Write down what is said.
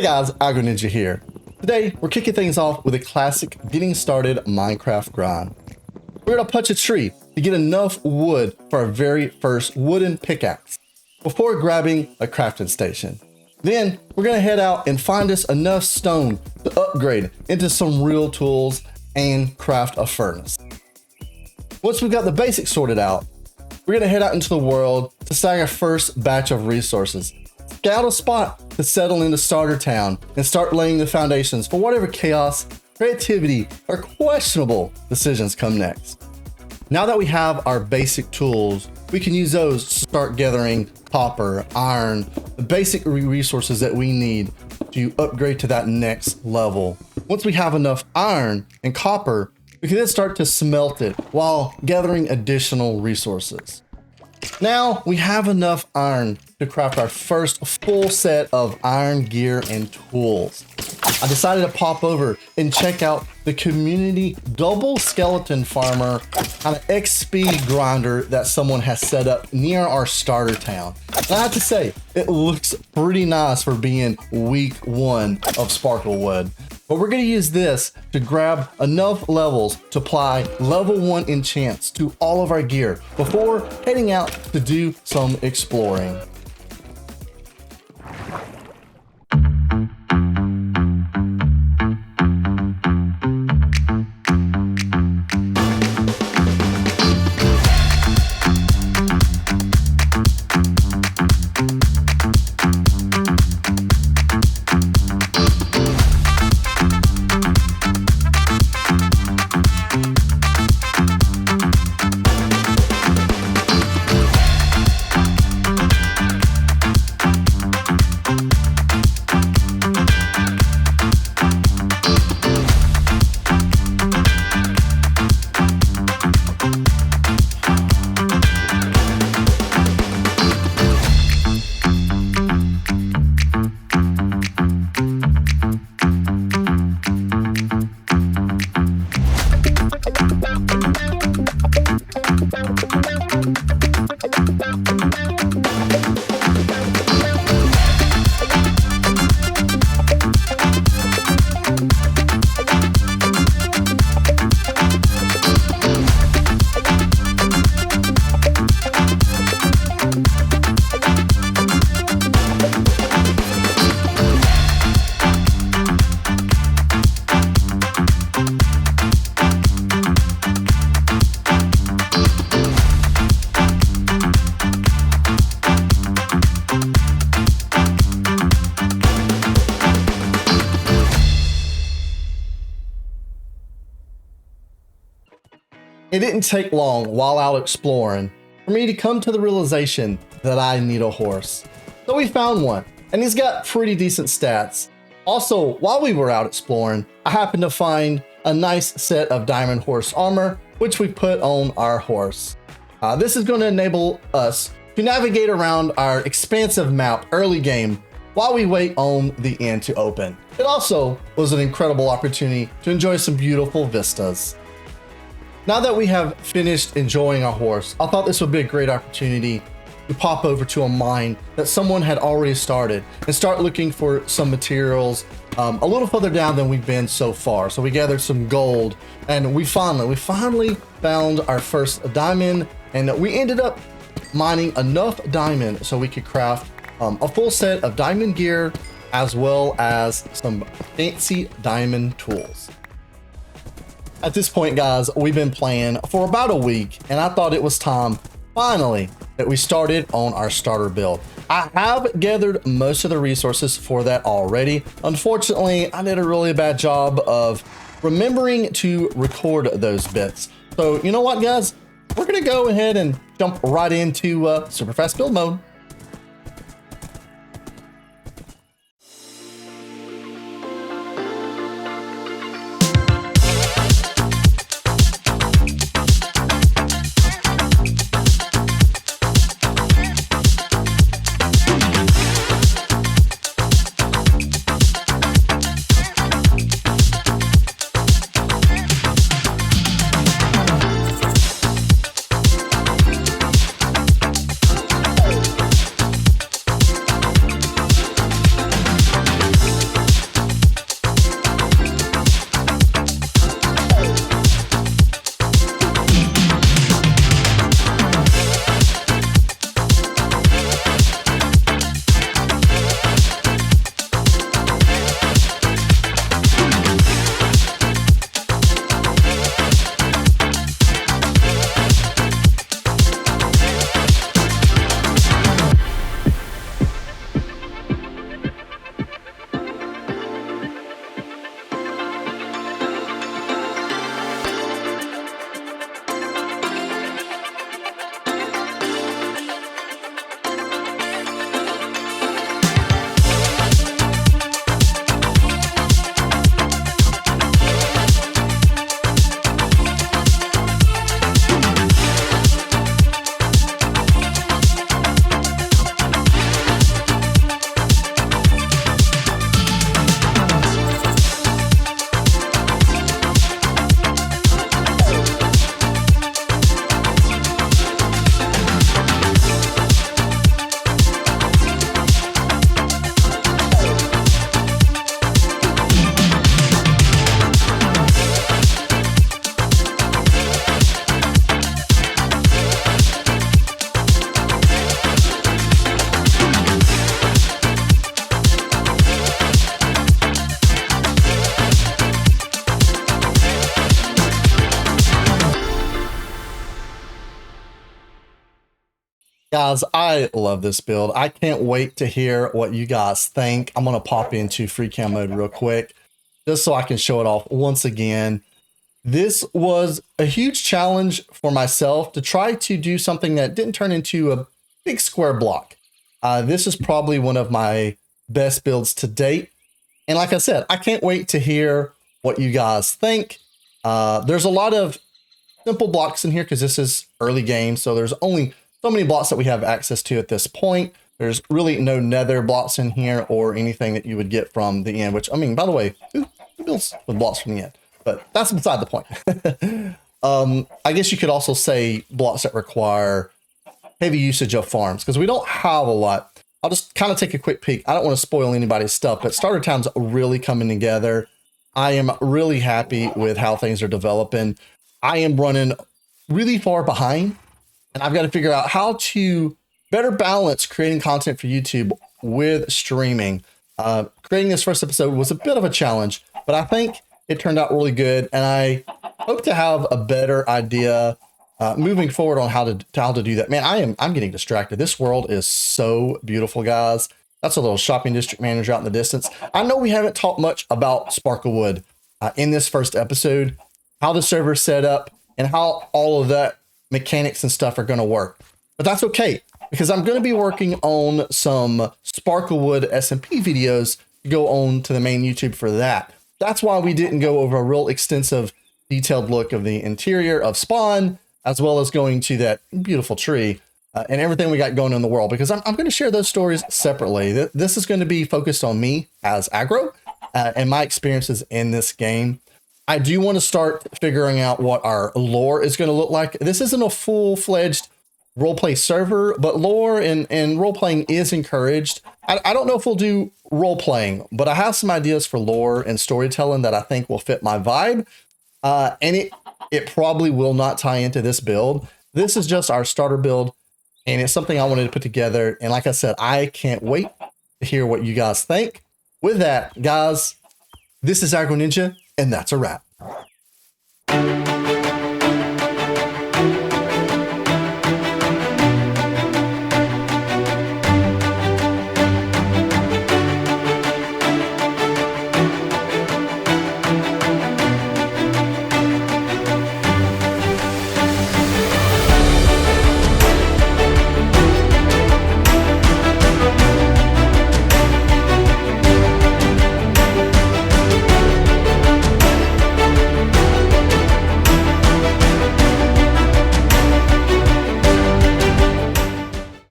guys, Agro Ninja here. Today, we're kicking things off with a classic getting started Minecraft grind. We're gonna punch a tree to get enough wood for our very first wooden pickaxe before grabbing a crafting station. Then, we're gonna head out and find us enough stone to upgrade into some real tools and craft a furnace. Once we've got the basics sorted out, we're gonna head out into the world to start our first batch of resources. Scout a spot to settle into starter town and start laying the foundations for whatever chaos, creativity, or questionable decisions come next. Now that we have our basic tools, we can use those to start gathering copper, iron, the basic resources that we need to upgrade to that next level. Once we have enough iron and copper, we can then start to smelt it while gathering additional resources. Now we have enough iron to craft our first full set of iron gear and tools. I decided to pop over and check out the community double skeleton farmer kind of XP grinder that someone has set up near our starter town. And I have to say, it looks pretty nice for being week 1 of SparkleWood. But we're going to use this to grab enough levels to apply level 1 enchants to all of our gear before heading out to do some exploring. It didn't take long while out exploring for me to come to the realization that I need a horse. So we found one, and he's got pretty decent stats. Also, while we were out exploring, I happened to find a nice set of diamond horse armor, which we put on our horse. This is going to enable us to navigate around our expansive map early game while we wait on the end to open. It also was an incredible opportunity to enjoy some beautiful vistas. Now that we have finished enjoying our horse, I thought this would be a great opportunity to pop over to a mine that someone had already started and start looking for some materials a little further down than we've been so far. So we gathered some gold, and we finally found our first diamond, and we ended up mining enough diamond so we could craft a full set of diamond gear as well as some fancy diamond tools. At this point, guys, we've been playing for about a week, and I thought it was time, finally, that we started on our starter build. I have gathered most of the resources for that already. Unfortunately, I did a really bad job of remembering to record those bits. So, you know what, guys? We're going to go ahead and jump right into super fast build mode. Guys, I love this build. I can't wait to hear what you guys think. I'm going to pop into free cam mode real quick just so I can show it off once again. This was a huge challenge for myself to try to do something that didn't turn into a big square block. This is probably one of my best builds to date. And like I said, I can't wait to hear what you guys think. There's a lot of simple blocks in here because this is early game. So there's only so many blocks that we have access to at this point. There's really no nether blocks in here or anything that you would get from the end, which, I mean, by the way, who builds with blocks from the end? But that's beside the point. I guess you could also say blocks that require heavy usage of farms because we don't have a lot. I'll just kind of take a quick peek. I don't want to spoil anybody's stuff, but starter time's really coming together. I am really happy with how things are developing. I am running really far behind, and I've got to figure out how to better balance creating content for YouTube with streaming. Creating this first episode was a bit of a challenge, but I think it turned out really good, and I hope to have a better idea moving forward on how to do that. Man, I'm getting distracted. This world is so beautiful, guys. That's a little shopping district manager out in the distance. I know we haven't talked much about SparkleWood in this first episode, how the server's set up, and how all of that mechanics and stuff are going to work. But that's okay, because I'm going to be working on some SparkleWood SMP videos to go on to the main YouTube for that. That's why we didn't go over a real extensive, detailed look of the interior of Spawn, as well as going to that beautiful tree and everything we got going on in the world, because I'm going to share those stories separately. This is going to be focused on me as aggro and my experiences in this game. I do want to start figuring out what our lore is going to look like. This isn't a full-fledged roleplay server, but lore and role-playing is encouraged. I don't know if we'll do role-playing, but I have some ideas for lore and storytelling that I think will fit my vibe. And it probably will not tie into this build. This is just our starter build, and it's something I wanted to put together. And like I said, I can't wait to hear what you guys think. With that, guys, this is Aggro Ninja, and that's a wrap.